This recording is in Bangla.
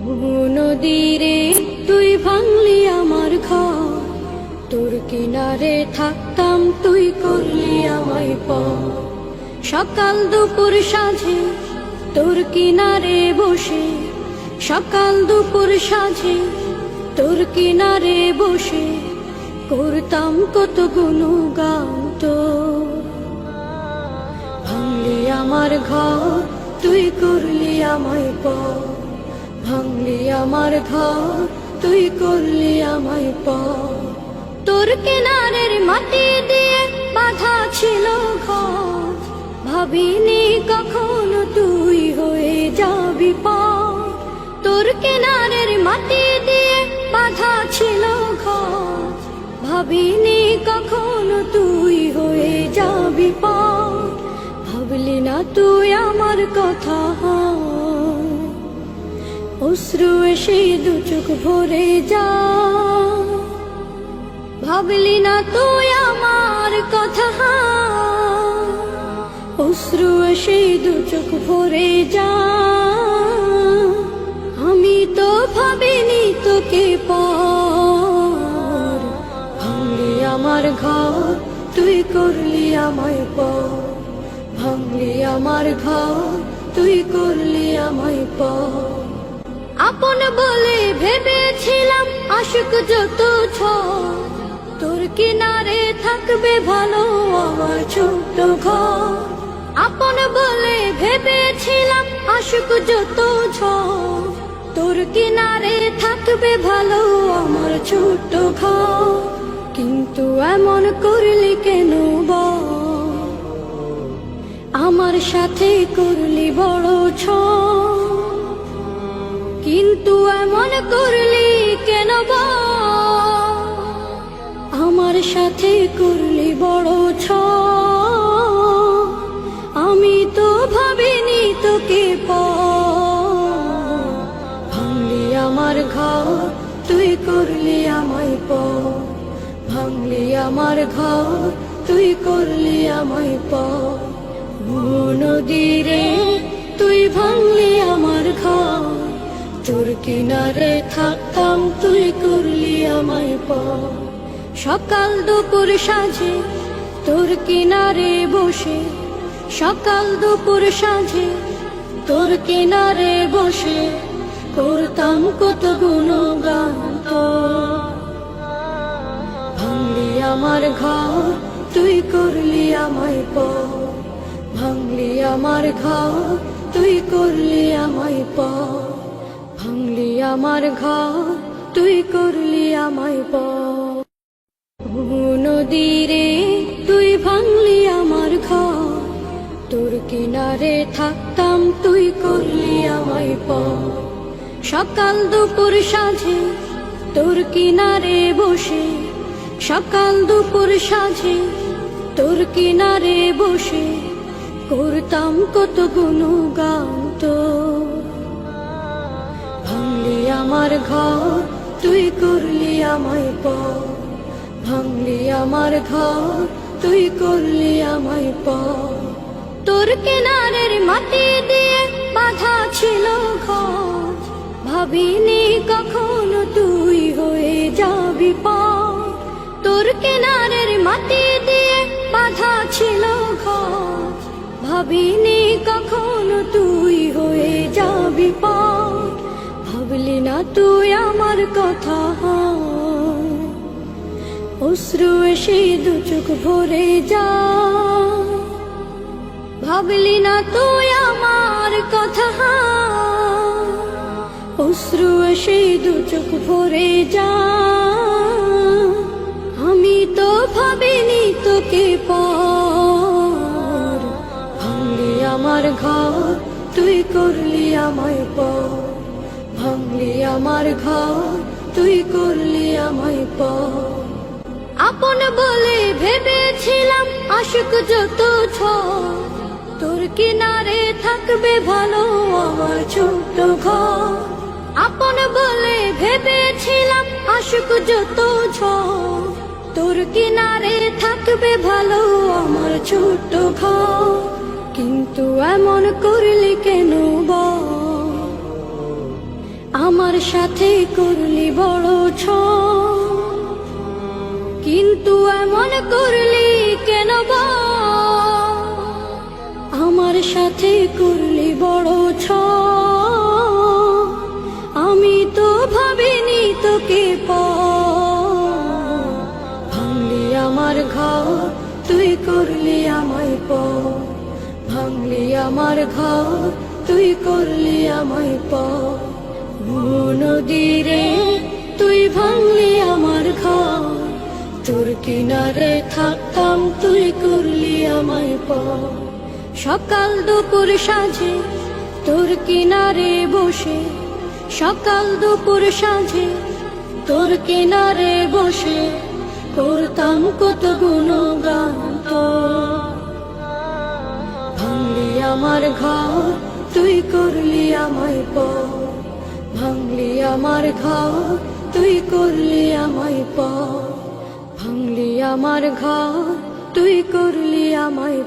নদীরে তুই ভাঙলি আমার ঘর, তোর কিনারে থাকতাম তুই করলি আমায় পর। সকাল দুপুর সাঁঝে তোর কিনারে বসে, সকাল দুপুর সাঁঝে তোর কিনারে বসে করতাম কত গুণগান তোর। ভাঙলি আমার ঘর তুই করলি আমায় পর, ভাঙলি আমার ঘর তুই করলি আমায় পর। তোর কিনারের মাটি দিয়ে বাঁধা ছিল ঘর, ভাবিনি কখনো তুই হয়ে যাবি পর। তোর কিনারের মাটি দিয়ে বাঁধা ছিল ঘর, ভাবিনি কখনো তুই হয়ে যাবি পর। ভাবলি না তুই আমার কথা, অশ্রু এসে দু চোখ ভরে যা। ভাবলি না তুই আমার কথা, অশ্রু এসে দু চোখ ভরে যা। আমি তো ভাবিনি তোকে পর, ভাঙলি আমার ঘর তুই করলি আমায় পর, ভাঙলি আমার ঘর তুই করলি আমায় পর। আপন বলে ভেবেছিলাম আশুক যত ঝড়, তোর কিনারে থাকবে ভালো আমার ছোট্ট ঘর। আপন বলে ভেবেছিলাম আশুক যত ঝড়, তোর কিনারে থাকবে ভালো আমার ছোট্ট ঘর। কিন্তু এমন করলি কেন বল, আমার সাথে করলি বড় ছল। কিন্তু এমন করলি কেন বল, আমার সাথে করলি বড় ছল। আমি তো ভাবিনি তোকে পর, ভাঙলি আমার ঘর তুই করলি আমায় পর, ভাঙলি আমার ঘর তুই করলি আমায় পর। নদীরে তুই ভাঙলি আমার ঘর, তোর কিনারে থাকতাম তুই করলি আমায় পর। সকাল দুপুর সাঁঝে তোর কিনারে বসে, সকাল দুপুর সাঁঝে তোর কিনারে বসে করতাম কত গুণগান তোর। ভাঙলি আমার ঘর তুই করলি আমায় পর, ভাঙলি আমার ঘর তুই করলি আমায় পর, ভাঙলি আমার ঘর তুই করলি আমায় পর। নদীরে তুই ভাঙলি আমার ঘর, তোর কিনারে থাকতাম তুই করলি আমায় পর। সকাল দুপুর সাঁঝে তোর কিনারে বসে, সকাল দুপুর সাঁঝে তোর কিনারে বসে করতাম কত গুণগান তোর। ভাঙলি আমার ঘর তুই করলি আমায় পর, ভাঙলি আমার ঘর তুই করলি আমায় পর। তোর কিনারের মাটি দিয়ে বাঁধা ছিল ঘর, ভাবিনি কখনো তুই হয়ে যাবি পর। তোর কিনারের মাটি দিয়ে বাঁধা ছিল ঘর, ভাবিনি কখনো তুই হয়ে যাবি পর। ভাবলি না তুই আমার কথা, অশ্রু এসে দু চোখ ভরে যা। ভাবলি না তুই আমার কথা, অশ্রু এসে দু চোখ ভরে যা। আমি তো ভাবিনি তোকে পর, ভাঙলি আমার ঘর তুই করলি আমায় পর, ভাঙলি আমার ঘর তুই করলি আমায় পর। আপন বলে ভেবেছিলাম আশুক যত ঝড়, তোর কিনারে থাকবে ভালো আমার ছোট্ট ঘর। আপন বলে ভেবেছিলাম আশুক যত ঝড়, তোর কিনারে থাকবে ভালো আমার ছোট্ট ঘর। কিন্তু এমন করলি কেন বল, আমার সাথে করলি বড় কিন্তু এমন করলি কেন বল? আমার সাথে করলি বড় আমি তো ভাবিনি তোকে ভাঙলি আমার ঘর, তুই করলি আমায় ভাঙলি আমার ঘর, তুই করলি আমায় নদীরে তুই ভাঙলি আমার ঘর, তোর কিনারে থাকতাম তুই করলি আমায় সকাল দুপুর সাঁঝে তোর কিনারে বসে, সকাল দুপুর সাঁঝে তোর কিনারে বসে করতাম কত গুণগান তোর। ভাঙলি আমার ঘর, তুই করলি আমায় ভাঙলি আমার ঘর, তুই করলি আমায় ভাঙলি আমার ঘর, তুই করলি আমায়